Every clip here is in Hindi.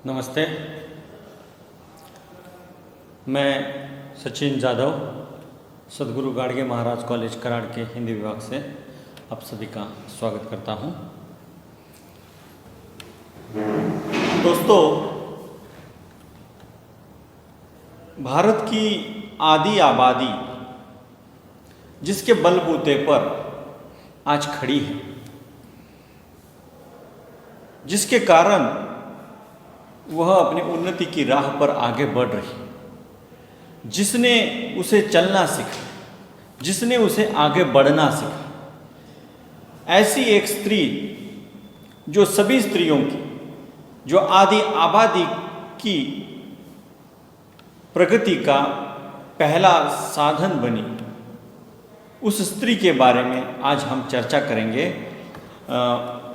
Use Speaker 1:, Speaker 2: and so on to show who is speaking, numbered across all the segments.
Speaker 1: नमस्ते। मैं सचिन जाधव सदगुरु गाड़गे महाराज कॉलेज कराड़ के हिंदी विभाग से आप सभी का स्वागत करता हूं। दोस्तों, भारत की आधी आबादी जिसके बलबूते पर आज खड़ी है, जिसके कारण वह अपनी उन्नति की राह पर आगे बढ़ रही है, जिसने उसे चलना सीखा, जिसने उसे आगे बढ़ना सीखा, ऐसी एक स्त्री जो सभी स्त्रियों की, जो आधी आबादी की प्रगति का पहला साधन बनी, उस स्त्री के बारे में आज हम चर्चा करेंगे।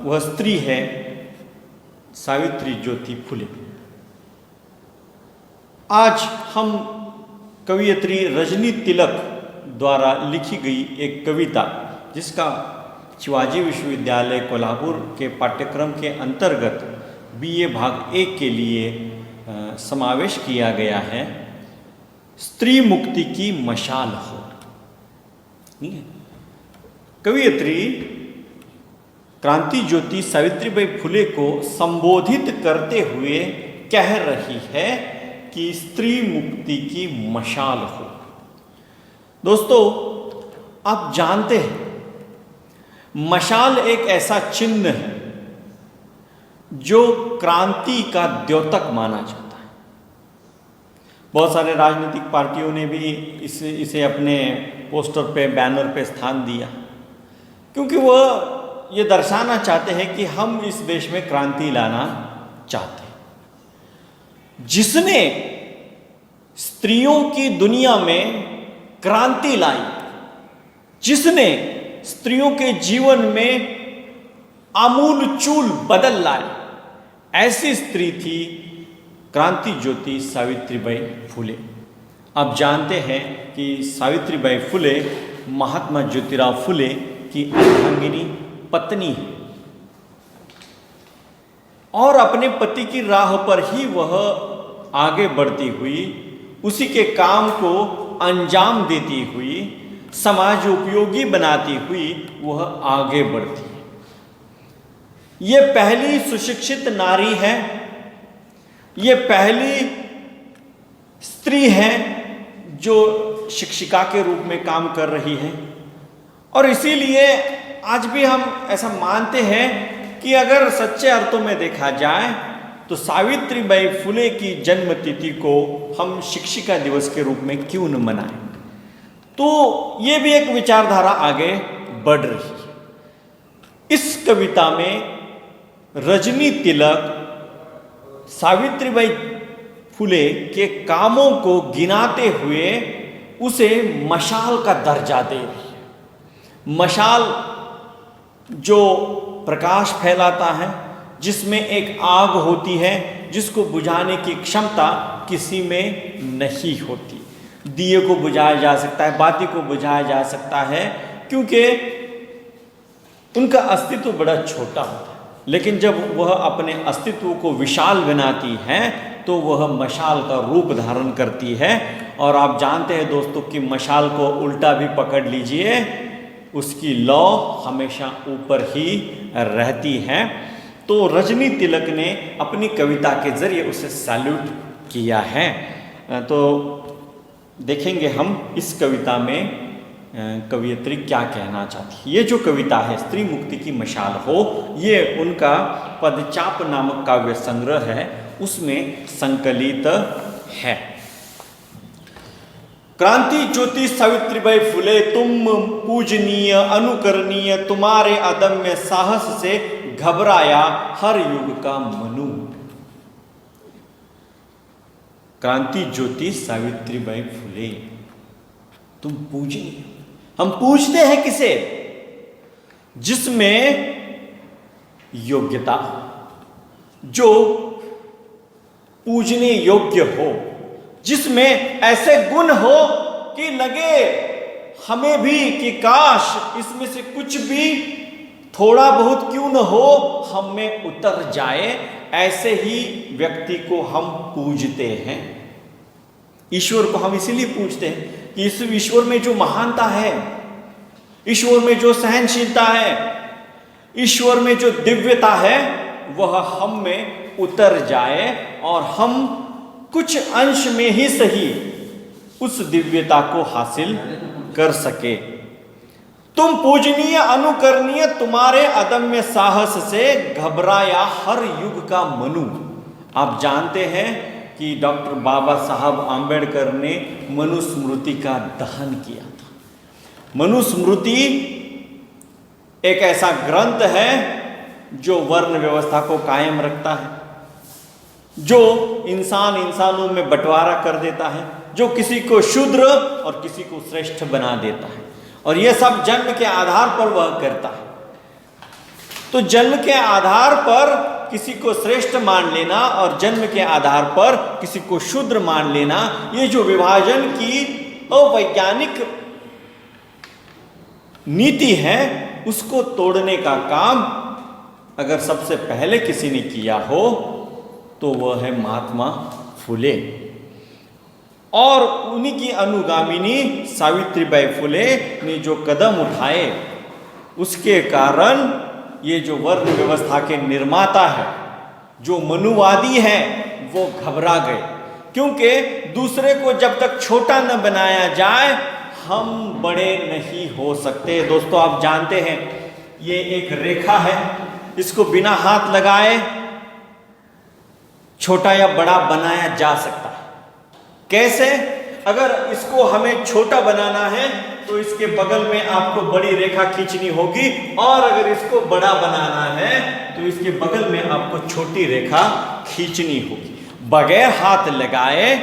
Speaker 1: वह स्त्री है सावित्री ज्योति फुले। आज हम कवयित्री रजनी तिलक द्वारा लिखी गई एक कविता, जिसका शिवाजी विश्वविद्यालय कोल्हापुर के पाठ्यक्रम के अंतर्गत बीए भाग 1 के लिए समावेश किया गया है, स्त्री मुक्ति की मशाल हो। कवयित्री क्रांति ज्योति सावित्रीबाई फुले को संबोधित करते हुए कह रही है कि स्त्री मुक्ति की मशाल हो। दोस्तों, आप जानते हैं मशाल एक ऐसा चिन्ह है जो क्रांति का द्योतक माना जाता है। बहुत सारे राजनीतिक पार्टियों ने भी इसे अपने पोस्टर पे, बैनर पे स्थान दिया, क्योंकि वह ये दर्शाना चाहते हैं कि हम इस देश में क्रांति लाना चाहते हैं। जिसने स्त्रियों की दुनिया में क्रांति लाई, जिसने स्त्रियों के जीवन में आमूल चूल बदल लाई, ऐसी स्त्री थी क्रांति ज्योति सावित्रीबाई फुले। आप जानते हैं कि सावित्रीबाई फुले महात्मा ज्योतिराव फुले की अर्धांगिनी पत्नी है और अपने पति की राह पर ही वह आगे बढ़ती हुई, उसी के काम को अंजाम देती हुई, समाज उपयोगी बनाती हुई वह आगे बढ़ती है। ये पहली सुशिक्षित नारी है, ये पहली स्त्री है जो शिक्षिका के रूप में काम कर रही है। और इसीलिए आज भी हम ऐसा मानते हैं कि अगर सच्चे अर्थों में देखा जाए तो सावित्रीबाई फुले की जन्म तिथि को हम शिक्षिका दिवस के रूप में क्यों न मनाएं। तो ये भी एक विचारधारा आगे बढ़ रही है। इस कविता में रजनी तिलक सावित्रीबाई फुले के कामों को गिनाते हुए उसे मशाल का दर्जा दे रही है। मशाल जो प्रकाश फैलाता है, जिसमें एक आग होती है जिसको बुझाने की क्षमता किसी में नहीं होती। दिए को बुझाया जा सकता है, बाती को बुझाया जा सकता है, क्योंकि उनका अस्तित्व बड़ा छोटा होता है, लेकिन जब वह अपने अस्तित्व को विशाल बनाती है तो वह मशाल का रूप धारण करती है। और आप जानते हैं दोस्तों कि मशाल को उल्टा भी पकड़ लीजिए, उसकी लौ हमेशा ऊपर ही रहती है। तो रजनी तिलक ने अपनी कविता के जरिए उसे सैल्यूट किया है। तो देखेंगे हम इस कविता में कवयित्री क्या कहना चाहती है। ये जो कविता है स्त्री मुक्ति की मशाल हो, ये उनका पदचाप नामक काव्य संग्रह है, उसमें संकलित है। क्रांति ज्योति सावित्रीबाई फुले, तुम पूजनीय अनुकरणीय, तुम्हारे अदम्य साहस से घबराया हर युग का मनु। क्रांति ज्योति सावित्रीबाई फुले, तुम पूजनीय। हम पूछते हैं किसे? जिसमें योग्यता, जो पूजने योग्य हो, जिसमें ऐसे गुण हो कि लगे हमें भी कि काश इसमें से कुछ भी थोड़ा बहुत क्यों न हो हम में उतर जाए, ऐसे ही व्यक्ति को हम पूजते हैं। ईश्वर को हम इसीलिए पूजते हैं कि इस ईश्वर में जो महानता है, ईश्वर में जो सहनशीलता है, ईश्वर में जो दिव्यता है, वह हम में उतर जाए और हम कुछ अंश में ही सही उस दिव्यता को हासिल कर सके। तुम पूजनीय अनुकरणीय, तुम्हारे अदम्य साहस से घबराया हर युग का मनु। आप जानते हैं कि डॉक्टर बाबा साहब आंबेडकर ने मनुस्मृति का दहन किया था। मनुस्मृति एक ऐसा ग्रंथ है जो वर्ण व्यवस्था को कायम रखता है, जो इंसानों में बंटवारा कर देता है, जो किसी को शूद्र और किसी को श्रेष्ठ बना देता है, और यह सब जन्म के आधार पर वह करता है। तो जन्म के आधार पर किसी को श्रेष्ठ मान लेना और जन्म के आधार पर किसी को शूद्र मान लेना, ये जो विभाजन की अवैज्ञानिक नीति है, उसको तोड़ने का काम अगर सबसे पहले किसी ने किया हो तो वह है महात्मा फुले, और उन्हीं की अनुगामिनी सावित्रीबाई फुले ने जो कदम उठाए, उसके कारण ये जो वर्ण व्यवस्था के निर्माता है, जो मनुवादी है, वो घबरा गए। क्योंकि दूसरे को जब तक छोटा न बनाया जाए, हम बड़े नहीं हो सकते। दोस्तों, आप जानते हैं ये एक रेखा है, इसको बिना हाथ लगाए छोटा या बड़ा बनाया जा सकता है। कैसे? अगर इसको हमें छोटा बनाना है तो इसके बगल में आपको बड़ी रेखा खींचनी होगी, और अगर इसको बड़ा बनाना है तो इसके बगल में आपको छोटी रेखा खींचनी होगी। बगैर हाथ लगाए,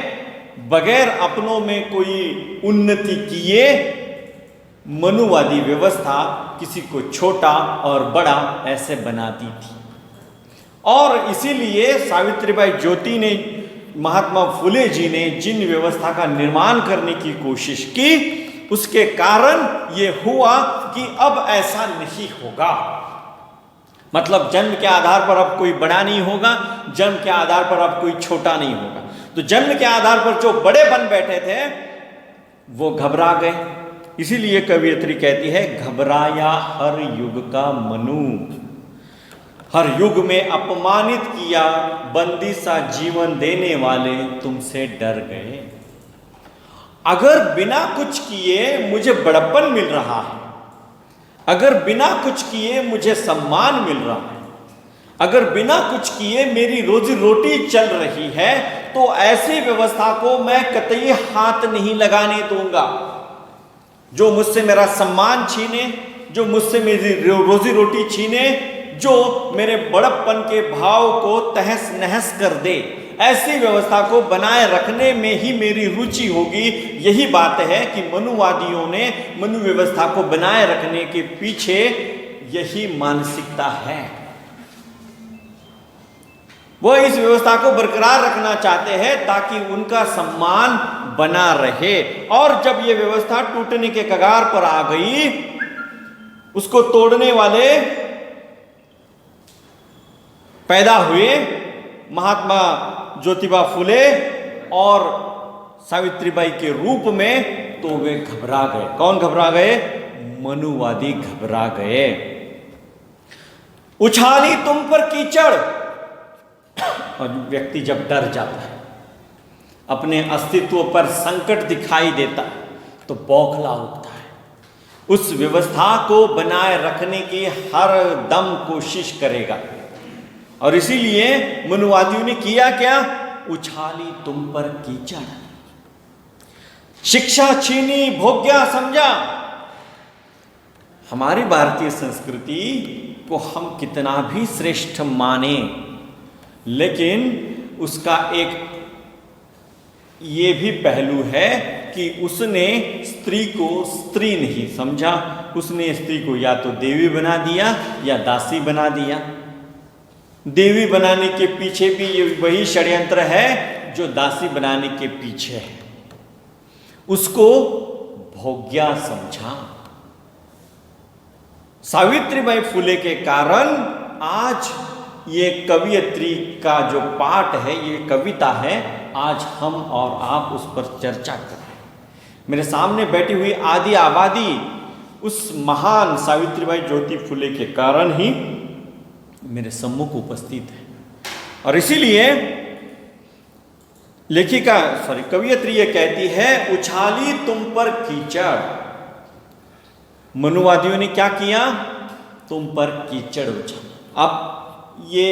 Speaker 1: बगैर अपनों में कोई उन्नति किए, मनुवादी व्यवस्था किसी को छोटा और बड़ा ऐसे बनाती थी। और इसीलिए सावित्रीबाई ज्योति ने, महात्मा फुले जी ने जिन व्यवस्था का निर्माण करने की कोशिश की, उसके कारण ये हुआ कि अब ऐसा नहीं होगा। मतलब जन्म के आधार पर अब कोई बड़ा नहीं होगा, जन्म के आधार पर अब कोई छोटा नहीं होगा। तो जन्म के आधार पर जो बड़े बन बैठे थे वो घबरा गए। इसीलिए कवियत्री कहती है, घबराया हर युग का मनु। हर युग में अपमानित किया, बंदी सा जीवन देने वाले तुमसे डर गए। अगर बिना कुछ किए मुझे बड़प्पन मिल रहा है, अगर बिना कुछ किए मुझे सम्मान मिल रहा है, अगर बिना कुछ किए मेरी रोजी रोटी चल रही है, तो ऐसी व्यवस्था को मैं कतई हाथ नहीं लगाने दूंगा। जो मुझसे मेरा सम्मान छीने, जो मुझसे मेरी रोजी रोटी छीने, जो मेरे बड़प्पन के भाव को तहस नहस कर दे, ऐसी व्यवस्था को बनाए रखने में ही मेरी रुचि होगी। यही बात है कि मनुवादियों ने मनु व्यवस्था को बनाए रखने के पीछे यही मानसिकता है। वह इस व्यवस्था को बरकरार रखना चाहते हैं ताकि उनका सम्मान बना रहे। और जब यह व्यवस्था टूटने के कगार पर आ गई, उसको तोड़ने वाले पैदा हुए, महात्मा ज्योतिबा फुले और सावित्रीबाई के रूप में, तो वे घबरा गए। कौन घबरा गए? मनुवादी घबरा गए। उछाली तुम पर कीचड़, और व्यक्ति जब डर जाता है, अपने अस्तित्व पर संकट दिखाई देता है, तो बौखला उठता है। उस व्यवस्था को बनाए रखने की हर दम कोशिश करेगा। और इसीलिए मनुवादियों ने किया क्या? उछाली तुम पर कीचड़, शिक्षा छीनी, भोग्या समझा। हमारी भारतीय संस्कृति को हम कितना भी श्रेष्ठ माने, लेकिन उसका एक ये भी पहलू है कि उसने स्त्री को स्त्री नहीं समझा। उसने स्त्री को या तो देवी बना दिया या दासी बना दिया। देवी बनाने के पीछे भी ये वही षड्यंत्र है जो दासी बनाने के पीछे है। उसको भोग्या समझा। सावित्रीबाई फुले के कारण आज ये कवियत्री का जो पाठ है, ये कविता है, आज हम और आप उस पर चर्चा कर रहे हैं। मेरे सामने बैठी हुई आदि आबादी उस महान सावित्रीबाई ज्योति फुले के कारण ही मेरे सम्मुख उपस्थित है। और इसीलिए कवियत्री ये कहती है, उछाली तुम पर कीचड़। मनुवादियों ने क्या किया? तुम पर कीचड़ उछाला। अब ये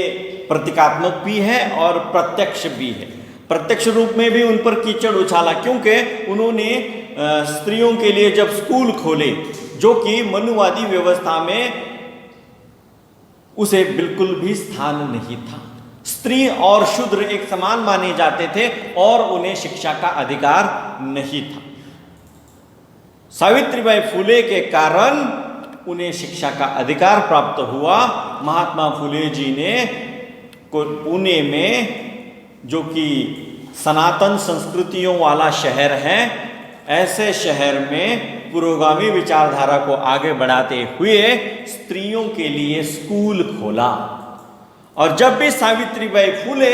Speaker 1: प्रतीकात्मक भी है और प्रत्यक्ष भी है। प्रत्यक्ष रूप में भी उन पर कीचड़ उछाला, क्योंकि उन्होंने स्त्रियों के लिए जब स्कूल खोले, जो कि मनुवादी व्यवस्था में उसे बिल्कुल भी स्थान नहीं था। स्त्री और शूद्र एक समान माने जाते थे और उन्हें शिक्षा का अधिकार नहीं था। सावित्रीबाई फुले के कारण उन्हें शिक्षा का अधिकार प्राप्त हुआ। महात्मा फुले जी ने पुणे में, जो कि सनातन संस्कृतियों वाला शहर है, ऐसे शहर में पुरोगामी विचारधारा को आगे बढ़ाते हुए स्त्रियों के लिए स्कूल खोला। और जब भी सावित्रीबाई फुले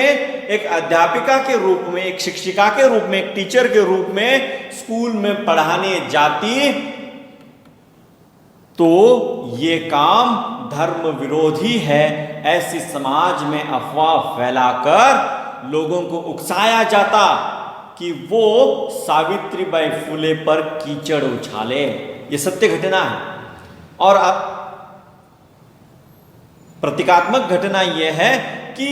Speaker 1: एक अध्यापिका के रूप में, एक शिक्षिका के रूप में, एक टीचर के रूप में स्कूल में पढ़ाने जाती, तो ये काम धर्म विरोधी है, ऐसी समाज में अफवाह फैलाकर लोगों को उकसाया जाता कि वो सावित्रीबाई फुले पर कीचड़ उछाले। ये सत्य घटना है। और प्रतीकात्मक घटना यह है कि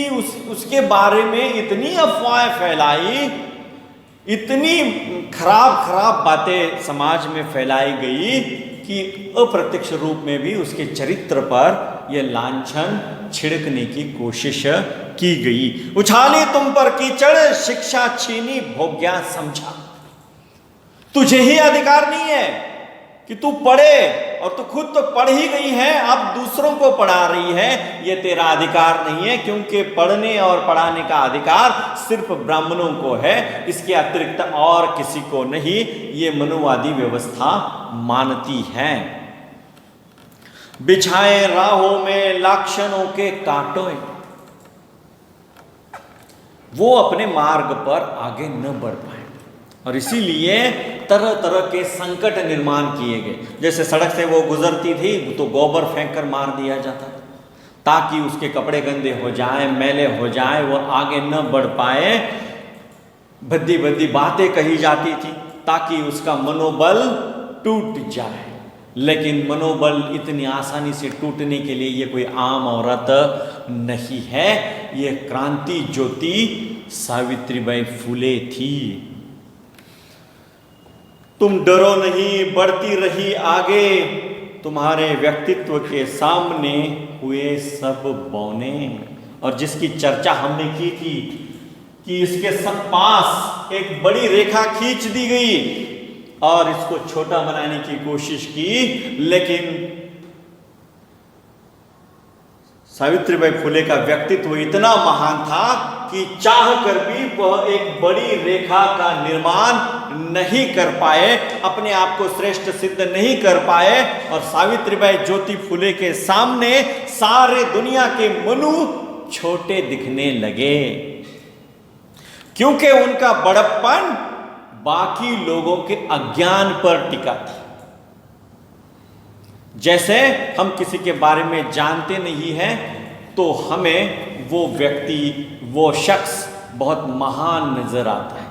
Speaker 1: उसके बारे में इतनी अफवाहें फैलाई, इतनी खराब बातें समाज में फैलाई गई कि अप्रत्यक्ष रूप में भी उसके चरित्र पर यह लांछन छिड़कने की कोशिश की गई। उछाली तुम पर कीचड़, शिक्षा छीनी भोग्या समझा। तुझे ही अधिकार नहीं है कि तू पढ़े, और तू खुद तो पढ़ ही गई है, अब दूसरों को पढ़ा रही है। यह तेरा अधिकार नहीं है, क्योंकि पढ़ने और पढ़ाने का अधिकार सिर्फ ब्राह्मणों को है, इसके अतिरिक्त और किसी को नहीं। ये मनुवादी व्यवस्था मानती है। बिछाए राहों में लाक्षणों के कांटों, वो अपने मार्ग पर आगे न बढ़ पाए, और इसीलिए तरह तरह के संकट निर्माण किए गए। जैसे सड़क से वो गुजरती थी तो गोबर फेंक कर मार दिया जाता, ताकि उसके कपड़े गंदे हो जाएं, मैले हो जाएं, वो आगे न बढ़ पाए। भद्दी भद्दी बातें कही जाती थी ताकि उसका मनोबल टूट जाए। लेकिन मनोबल इतनी आसानी से टूटने के लिए ये कोई आम औरत नहीं है, ये क्रांति ज्योति सावित्रीबाई फुले थी। तुम डरो नहीं, बढ़ती रही आगे, तुम्हारे व्यक्तित्व के सामने हुए सब बौने। और जिसकी चर्चा हमने की थी कि इसके सब पास एक बड़ी रेखा खींच दी गई और इसको छोटा बनाने की कोशिश की, लेकिन सावित्रीबाई फुले का व्यक्तित्व इतना महान था कि चाह कर भी वह एक बड़ी रेखा का निर्माण नहीं कर पाए, अपने आप को श्रेष्ठ सिद्ध नहीं कर पाए। और सावित्रीबाई ज्योति फुले के सामने सारे दुनिया के मनु छोटे दिखने लगे, क्योंकि उनका बड़प्पन बाकी लोगों के अज्ञान पर टिका था। जैसे हम किसी के बारे में जानते नहीं हैं तो हमें वो व्यक्ति, वो शख्स बहुत महान नजर आता है,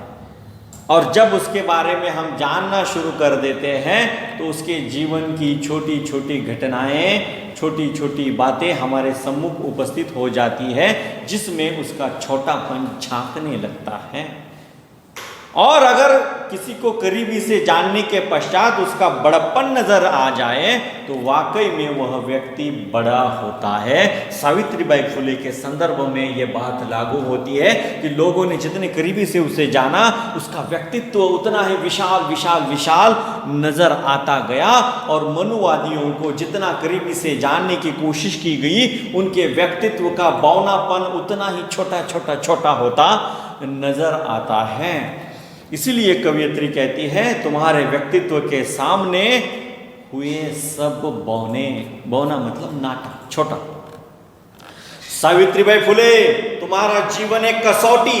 Speaker 1: और जब उसके बारे में हम जानना शुरू कर देते हैं तो उसके जीवन की छोटी छोटी घटनाएं, छोटी छोटी बातें हमारे सम्मुख उपस्थित हो जाती है, जिसमें उसका छोटापन झांकने लगता है। और अगर किसी को करीबी से जानने के पश्चात उसका बड़प्पन नजर आ जाए तो वाकई में वह व्यक्ति बड़ा होता है। सावित्रीबाई फुले के संदर्भ में यह बात लागू होती है कि लोगों ने जितने करीबी से उसे जाना, उसका व्यक्तित्व उतना ही विशाल विशाल विशाल नजर आता गया, और मनुवादियों को जितना करीबी से जानने की कोशिश की गई, उनके व्यक्तित्व का बौनापन उतना ही छोटा छोटा छोटा होता नजर आता है। इसीलिए कवियत्री कहती है, तुम्हारे व्यक्तित्व के सामने हुए सब बौने। बौना मतलब नाटा, छोटा। सावित्रीबाई फुले, तुम्हारा जीवन एक कसौटी।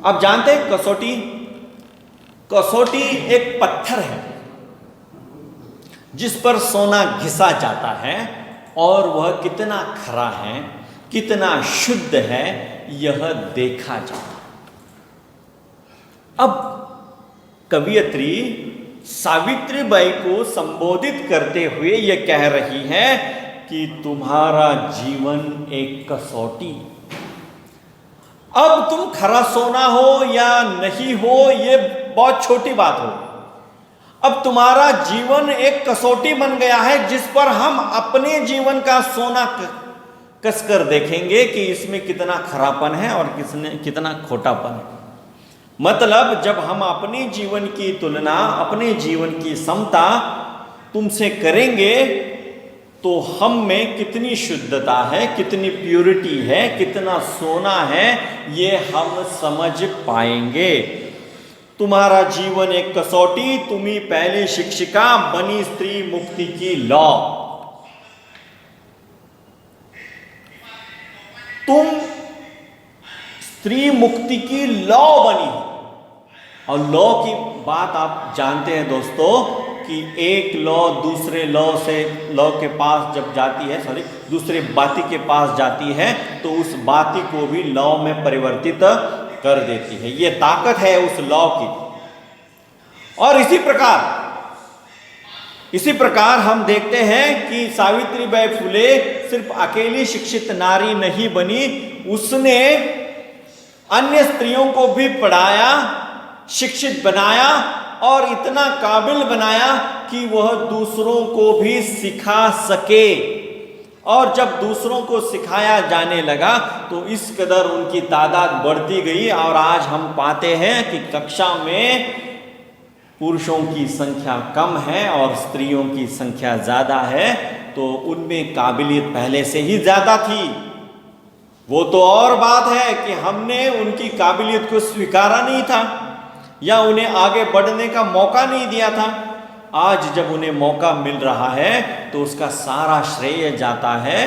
Speaker 1: आप जानते हैं कसौटी? कसौटी एक पत्थर है जिस पर सोना घिसा जाता है और वह कितना खरा है, कितना शुद्ध है, यह देखा जाता है। अब कवियत्री सावित्रीबाई को संबोधित करते हुए यह कह रही है कि तुम्हारा जीवन एक कसौटी। अब तुम खरा सोना हो या नहीं हो, यह बहुत छोटी बात हो। अब तुम्हारा जीवन एक कसौटी बन गया है जिस पर हम अपने जीवन का सोना कसकर देखेंगे कि इसमें कितना खरापन है और कितना खोटापन है। मतलब जब हम अपने जीवन की तुलना, अपने जीवन की समता तुमसे करेंगे तो हम में कितनी शुद्धता है, कितनी प्यूरिटी है, कितना सोना है, ये हम समझ पाएंगे। तुम्हारा जीवन एक कसौटी, तुम्ही पहली शिक्षिका बनी स्त्री मुक्ति की लौ। तुम स्त्री मुक्ति की लौ बनी। और लौ की बात आप जानते हैं दोस्तों कि एक लौ दूसरे लौ के पास जब जाती है, दूसरे बाती के पास जाती है तो उस बाती को भी लौ में परिवर्तित कर देती है। ये ताकत है उस लौ की। और इसी प्रकार हम देखते हैं कि सावित्रीबाई फुले सिर्फ अकेली शिक्षित नारी नहीं बनी, उसने अन्य स्त्रियों को भी पढ़ाया, शिक्षित बनाया और इतना काबिल बनाया कि वह दूसरों को भी सिखा सके। और जब दूसरों को सिखाया जाने लगा तो इस कदर उनकी तादाद बढ़ती गई और आज हम पाते हैं कि कक्षा में पुरुषों की संख्या कम है और स्त्रियों की संख्या ज़्यादा है। तो उनमें काबिलियत पहले से ही ज़्यादा थी। वो तो और बात है कि हमने उनकी काबिलियत को स्वीकारा नहीं था या उन्हें आगे बढ़ने का मौका नहीं दिया था। आज जब उन्हें मौका मिल रहा है तो उसका सारा श्रेय जाता है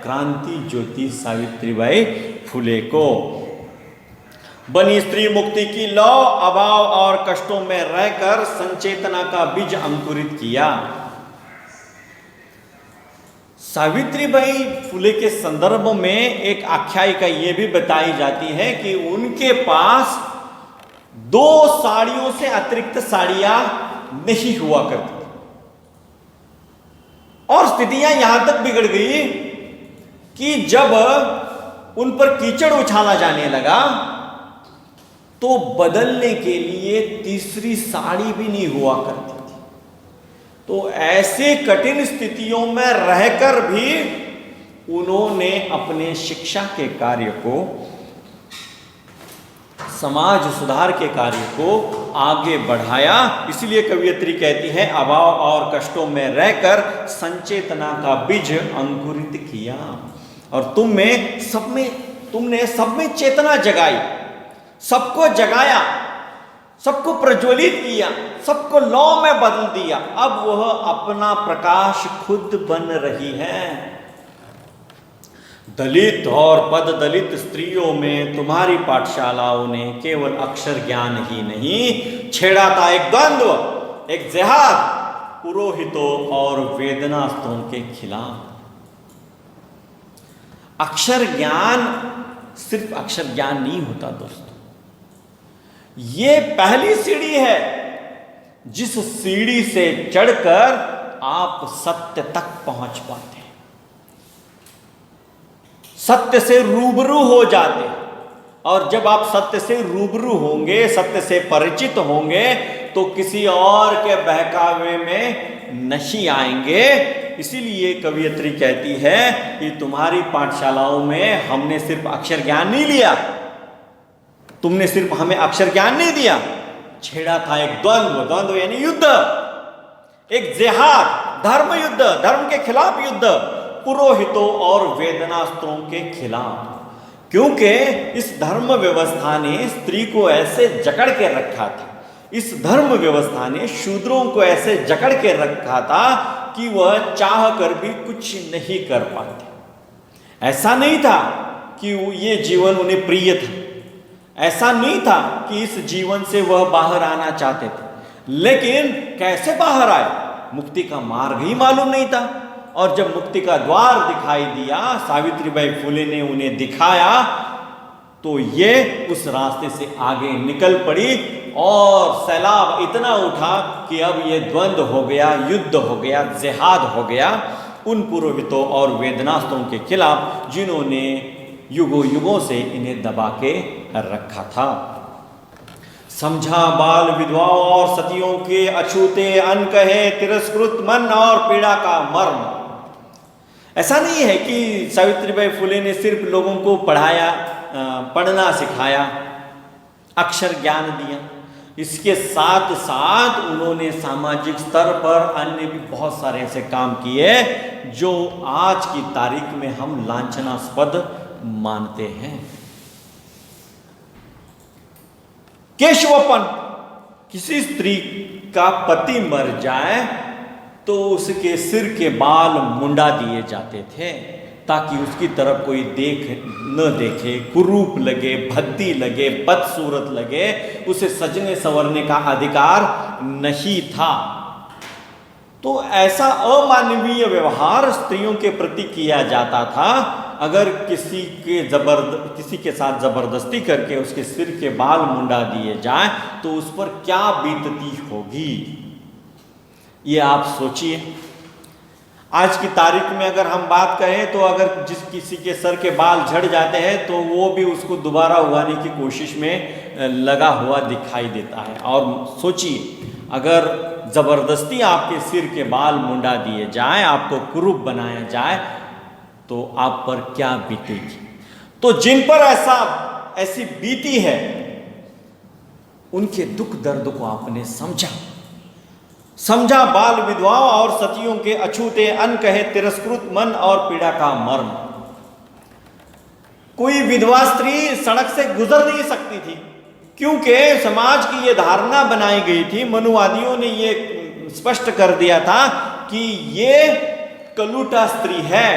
Speaker 1: क्रांति ज्योति सावित्रीबाई फुले को। बनी स्त्री मुक्ति की लौ, अभाव और कष्टों में रहकर संचेतना का बीज अंकुरित किया। सावित्रीबाई फुले के संदर्भ में एक आख्यायिका ये भी बताई जाती है कि उनके पास 2 साड़ियों से अतिरिक्त साड़ियां नहीं हुआ करती थी। और स्थितियां यहां तक बिगड़ गई कि जब उन पर कीचड़ उछाला जाने लगा तो बदलने के लिए तीसरी साड़ी भी नहीं हुआ करती थी। तो ऐसे कठिन स्थितियों में रहकर भी उन्होंने अपने शिक्षा के कार्य को, समाज सुधार के कार्य को आगे बढ़ाया। इसलिए कवियत्री कहती है अभाव और कष्टों में रहकर संचेतना का बीज अंकुरित किया। और तुमने सब में चेतना जगाई, सबको जगाया, सबको प्रज्वलित किया, सबको लौ में बदल दिया। अब वह अपना प्रकाश खुद बन रही है। दलित और पद दलित स्त्रियों में तुम्हारी पाठशालाओं ने केवल अक्षर ज्ञान ही नहीं छेड़ा था एक द्वंद्व, एक जिहाद पुरोहितों और वेदनास्तों के खिलाफ। अक्षर ज्ञान सिर्फ अक्षर ज्ञान नहीं होता दोस्तों, ये पहली सीढ़ी है जिस सीढ़ी से चढ़कर आप सत्य तक पहुंच पाते हैं, सत्य से रूबरू हो जाते हैं। और जब आप सत्य से रूबरू होंगे, सत्य से परिचित होंगे तो किसी और के बहकावे में नहीं आएंगे। इसीलिए कवियत्री कहती है कि तुम्हारी पाठशालाओं में हमने सिर्फ अक्षर ज्ञान नहीं लिया, तुमने सिर्फ हमें अक्षर ज्ञान नहीं दिया, छेड़ा था एक द्वंद्व यानी युद्ध, एक जिहाद, धर्म युद्ध, धर्म के खिलाफ युद्ध, पुरोहितों और वेदनास्त्रों के खिलाफ। क्योंकि इस धर्म व्यवस्था ने स्त्री को ऐसे जकड़ के रखा था, इस धर्म व्यवस्था ने शूद्रों को ऐसे जकड़ के रखा था कि वह चाह कर भी कुछ नहीं कर पाते। ऐसा नहीं था कि ये जीवन उन्हें प्रिय था, ऐसा नहीं था कि इस जीवन से वह बाहर आना चाहते थे, लेकिन कैसे बाहर आए, मुक्ति का मार्ग ही मालूम नहीं था। और जब मुक्ति का द्वार दिखाई दिया, सावित्रीबाई फुले ने उन्हें दिखाया, तो ये उस रास्ते से आगे निकल पड़ी और सैलाब इतना उठा कि अब ये द्वंद्व हो गया, युद्ध हो गया, जिहाद हो गया उन पुरोहितों और वेदनास्तों के खिलाफ जिन्होंने युगों युगों से इन्हें दबा के रखा था। समझा बाल विधवाओं और सतियों के अछूते अनकहे तिरस्कृत मन और पीड़ा का मर्म। ऐसा नहीं है कि सावित्रीबाई फुले ने सिर्फ लोगों को पढ़ाया, पढ़ना सिखाया, अक्षर ज्ञान दिया, इसके साथ साथ उन्होंने सामाजिक स्तर पर अन्य भी बहुत सारे ऐसे काम किए जो आज की तारीख में हम लांछनास्पद मानते हैं। केशवपन, किसी स्त्री का पति मर जाए तो उसके सिर के बाल मुंडा दिए जाते थे ताकि उसकी तरफ कोई न देखे, कुरूप लगे, भद्दी लगे, बदसूरत लगे, उसे सजने संवरने का अधिकार नहीं था। तो ऐसा अमानवीय व्यवहार स्त्रियों के प्रति किया जाता था। अगर किसी के साथ जबरदस्ती करके उसके सिर के बाल मुंडा दिए जाए तो उस पर क्या बीतती होगी, ये आप सोचिए। आज की तारीख में अगर हम बात करें तो अगर किसी के सर के बाल झड़ जाते हैं तो वो भी उसको दोबारा उगाने की कोशिश में लगा हुआ दिखाई देता है। और सोचिए, अगर ज़बरदस्ती आपके सिर के बाल मुंडा दिए जाए, आपको कुरूप बनाया जाए, तो आप पर क्या बीतेगी। तो जिन पर ऐसी बीती है, उनके दुख दर्द को आपने समझा बाल विधवाओं और सतियों के अछूते अनकहे तिरस्कृत मन और पीड़ा का मर्म। कोई विधवा स्त्री सड़क से गुजर नहीं सकती थी क्योंकि समाज की यह धारणा बनाई गई थी, मनुवादियों ने यह स्पष्ट कर दिया था कि ये कलूटा स्त्री है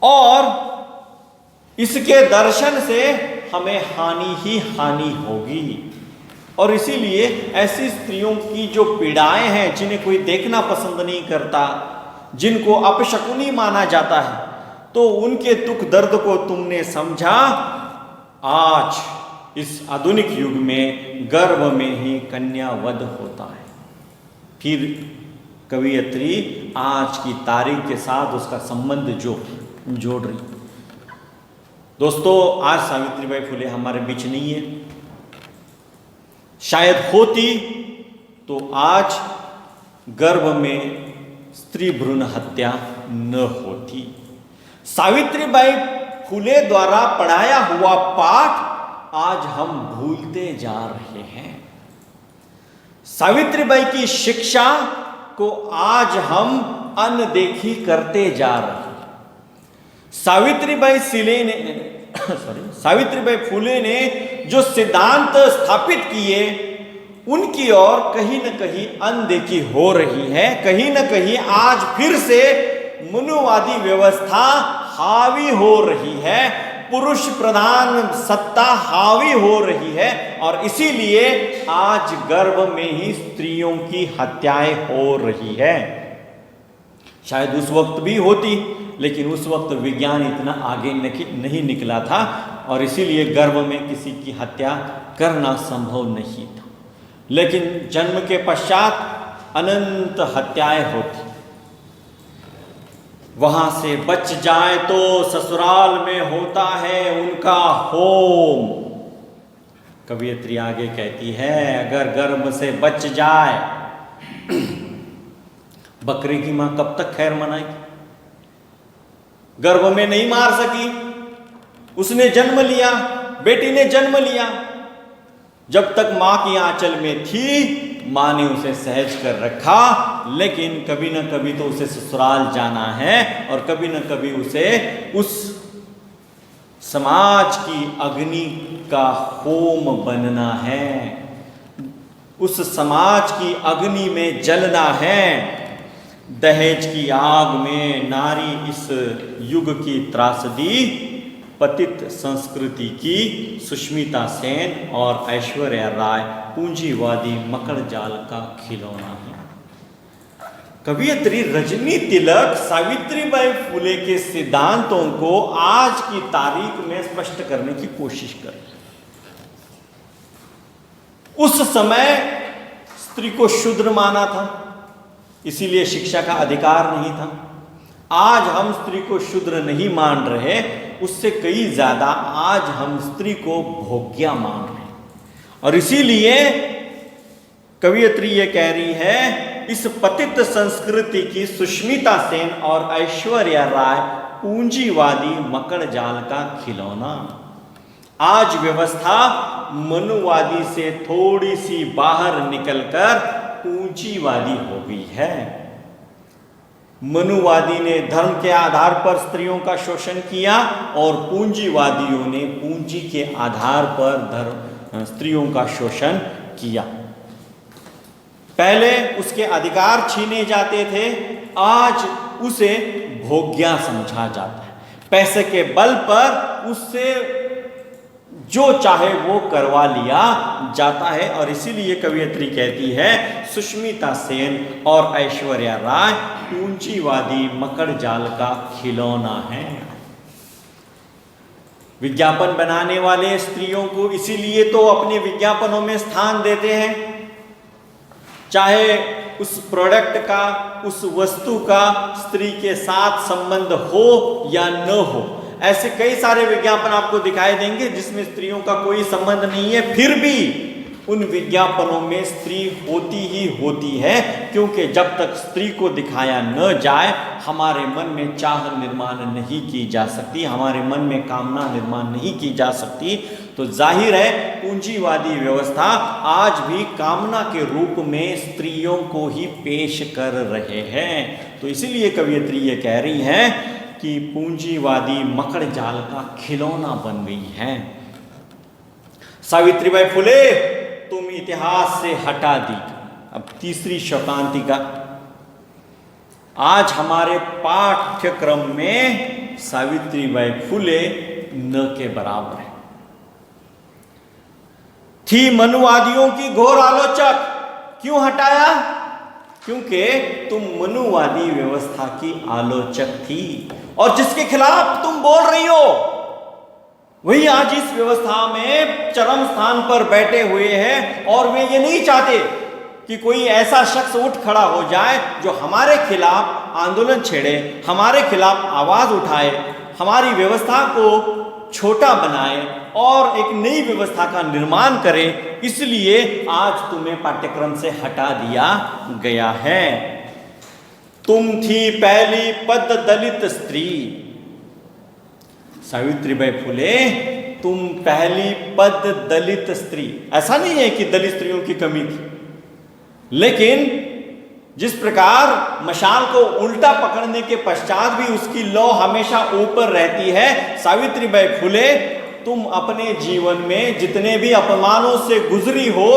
Speaker 1: और इसके दर्शन से हमें हानि ही हानि होगी। और इसीलिए ऐसी स्त्रियों की जो पीड़ाएं हैं, जिन्हें कोई देखना पसंद नहीं करता, जिनको अपशकुनी माना जाता है, तो उनके दुख दर्द को तुमने समझा। आज इस आधुनिक युग में गर्भ में ही कन्यावध होता है। फिर कवियत्री आज की तारीख के साथ उसका संबंध जोड़ रही। दोस्तों, आज सावित्रीबाई फुले हमारे बीच नहीं है। शायद होती तो आज गर्भ में स्त्री भ्रूण हत्या न होती। सावित्रीबाई फुले द्वारा पढ़ाया हुआ पाठ आज हम भूलते जा रहे हैं। सावित्रीबाई की शिक्षा को आज हम अनदेखी करते जा रहे हैं। सावित्रीबाई फुले ने जो सिद्धांत स्थापित किए, उनकी ओर कहीं न कहीं अनदेखी हो रही है। कहीं न कहीं आज फिर से मनुवादी व्यवस्था हावी हो रही है, पुरुष प्रधान सत्ता हावी हो रही है, और इसीलिए आज गर्भ में ही स्त्रियों की हत्याएं हो रही है। शायद उस वक्त भी होती, लेकिन उस वक्त विज्ञान इतना आगे नहीं निकला था और इसीलिए गर्भ में किसी की हत्या करना संभव नहीं था। लेकिन जन्म के पश्चात अनंत हत्याएं होती। वहां से बच जाए तो ससुराल में होता है उनका होम। कवियत्री आगे कहती है, अगर गर्भ से बच जाए, बकरे की मां कब तक खैर मनाएगी। गर्भ में नहीं मार सकी, उसने जन्म लिया, बेटी ने जन्म लिया। जब तक मां की आंचल में थी, मां ने उसे सहज कर रखा, लेकिन कभी न कभी तो उसे ससुराल जाना है और कभी न कभी उसे उस समाज की अग्नि का होम बनना है, उस समाज की अग्नि में जलना है। दहेज की आग में नारी इस युग की त्रासदी पतित संस्कृति की सुष्मिता सेन और ऐश्वर्या राय पूंजीवादी मकड़ जाल का खिलौना है। कवयित्री रजनी तिलक सावित्रीबाई फुले के सिद्धांतों को आज की तारीख में स्पष्ट करने की कोशिश कर। उस समय स्त्री को शूद्र माना था, इसीलिए शिक्षा का अधिकार नहीं था। आज हम स्त्री को शूद्र नहीं मान रहे, उससे कई ज्यादा आज हम स्त्री को भोग्या मान रहे हैं। और इसीलिए कवयित्री ये कह रही है, इस पतित संस्कृति की सुष्मिता सेन और ऐश्वर्या राय पूंजीवादी मकड़ जाल का खिलौना। आज व्यवस्था मनुवादी से थोड़ी सी बाहर निकलकर पूंजीवादी हो गई है। मनुवादी ने धर्म के आधार पर स्त्रियों का शोषण किया और पूंजीवादियों ने पूंजी के आधार पर स्त्रियों का शोषण किया। पहले उसके अधिकार छीने जाते थे, आज उसे भोग्या समझा जाता है। पैसे के बल पर उससे जो चाहे वो करवा लिया जाता है। और इसीलिए कवयित्री कहती है, सुष्मिता सेन और ऐश्वर्या राय पूंजीवादी मकड़ जाल का खिलौना है। विज्ञापन बनाने वाले स्त्रियों को इसीलिए तो अपने विज्ञापनों में स्थान देते हैं, चाहे उस प्रोडक्ट का, उस वस्तु का स्त्री के साथ संबंध हो या न हो। ऐसे कई सारे विज्ञापन आपको दिखाई देंगे जिसमें स्त्रियों का कोई संबंध नहीं है, फिर भी उन विज्ञापनों में स्त्री होती ही होती है, क्योंकि जब तक स्त्री को दिखाया न जाए हमारे मन में चाह निर्माण नहीं की जा सकती, हमारे मन में कामना निर्माण नहीं की जा सकती। तो जाहिर है पूंजीवादी व्यवस्था आज भी कामना के रूप में स्त्रियों को ही पेश कर रहे हैं। तो इसीलिए कवयित्री ये कह रही है कि पूंजीवादी मकड़ जाल का खिलौना बन गई है। सावित्रीबाई फुले तुम इतिहास से हटा दी। अब तीसरी शौकांतिका आज हमारे पाठ्यक्रम में सावित्रीबाई फुले न के बराबर है। थी मनुवादियों की घोर आलोचक। क्यों हटाया? क्योंकि तुम मनुवादी व्यवस्था की आलोचक थी और जिसके खिलाफ तुम बोल रही हो वही आज इस व्यवस्था में चरम स्थान पर बैठे हुए हैं। और वे ये नहीं चाहते कि कोई ऐसा शख्स उठ खड़ा हो जाए जो हमारे खिलाफ आंदोलन छेड़े, हमारे खिलाफ आवाज उठाए, हमारी व्यवस्था को छोटा बनाए और एक नई व्यवस्था का निर्माण करे। इसलिए आज तुम्हें पाठ्यक्रम से हटा दिया गया है। तुम थी पहली पद दलित स्त्री। सावित्रीबाई फुले तुम पहली पद दलित स्त्री। ऐसा नहीं है कि दलित स्त्रियों की कमी थी, लेकिन जिस प्रकार मशाल को उल्टा पकड़ने के पश्चात भी उसकी लौ हमेशा ऊपर रहती है, सावित्रीबाई फुले तुम अपने जीवन में जितने भी अपमानों से गुजरी हो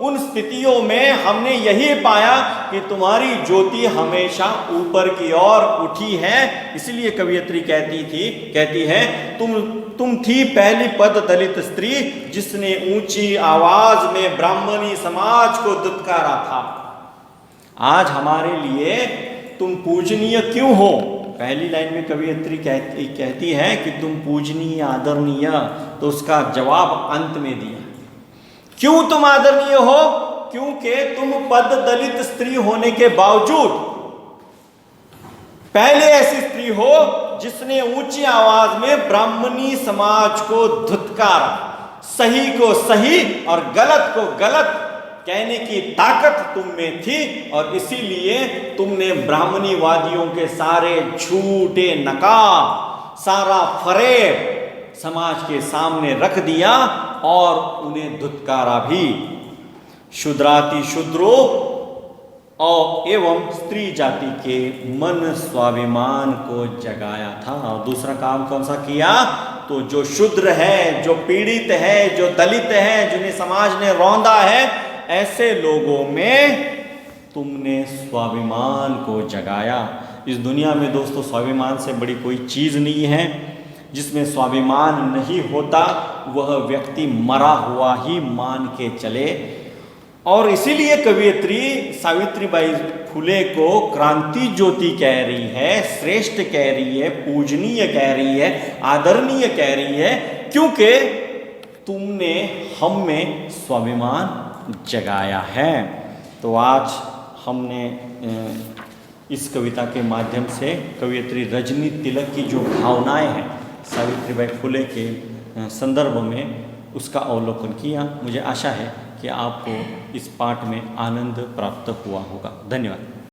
Speaker 1: उन स्थितियों में हमने यही पाया कि तुम्हारी ज्योति हमेशा ऊपर की ओर उठी है। इसलिए कवयित्री कहती है तुम थी पहली पद दलित स्त्री जिसने ऊंची आवाज में ब्राह्मणी समाज को दुत्कारा था। आज हमारे लिए तुम पूजनीय क्यों हो? पहली लाइन में कवयित्री कहती है कि तुम पूजनीय आदरणीय, तो उसका जवाब अंत में दिया। क्यों तुम आदरणीय हो? क्योंकि तुम पद दलित स्त्री होने के बावजूद पहले ऐसी स्त्री हो जिसने ऊंची आवाज में ब्राह्मणी समाज को धुतकारा, सही को सही और गलत को गलत कहने की ताकत तुम में थी। और इसीलिए तुमने ब्राह्मणीवादियों के सारे झूठे नकाब, सारा फरेब समाज के सामने रख दिया और उन्हें धुतकारा भी। शूद्राति शूद्रो और एवं स्त्री जाति के मन स्वाभिमान को जगाया था। और दूसरा काम कौन सा किया? तो जो शूद्र है, जो पीड़ित है, जो दलित है, जिन्हें समाज ने रौंदा है, ऐसे लोगों में तुमने स्वाभिमान को जगाया। इस दुनिया में दोस्तों स्वाभिमान से बड़ी कोई चीज़ नहीं है। जिसमें स्वाभिमान नहीं होता वह व्यक्ति मरा हुआ ही मान के चले। और इसीलिए कवयित्री सावित्रीबाई फुले को क्रांति ज्योति कह रही है, श्रेष्ठ कह रही है, पूजनीय कह रही है, आदरणीय कह रही है, क्योंकि तुमने हम में स्वाभिमान जगाया है। तो आज हमने इस कविता के माध्यम से कवयित्री रजनी तिलक की जो भावनाएं हैं सावित्रीबाई फुले के संदर्भ में, उसका अवलोकन किया। मुझे आशा है कि आपको इस पाठ में आनंद प्राप्त हुआ होगा। धन्यवाद।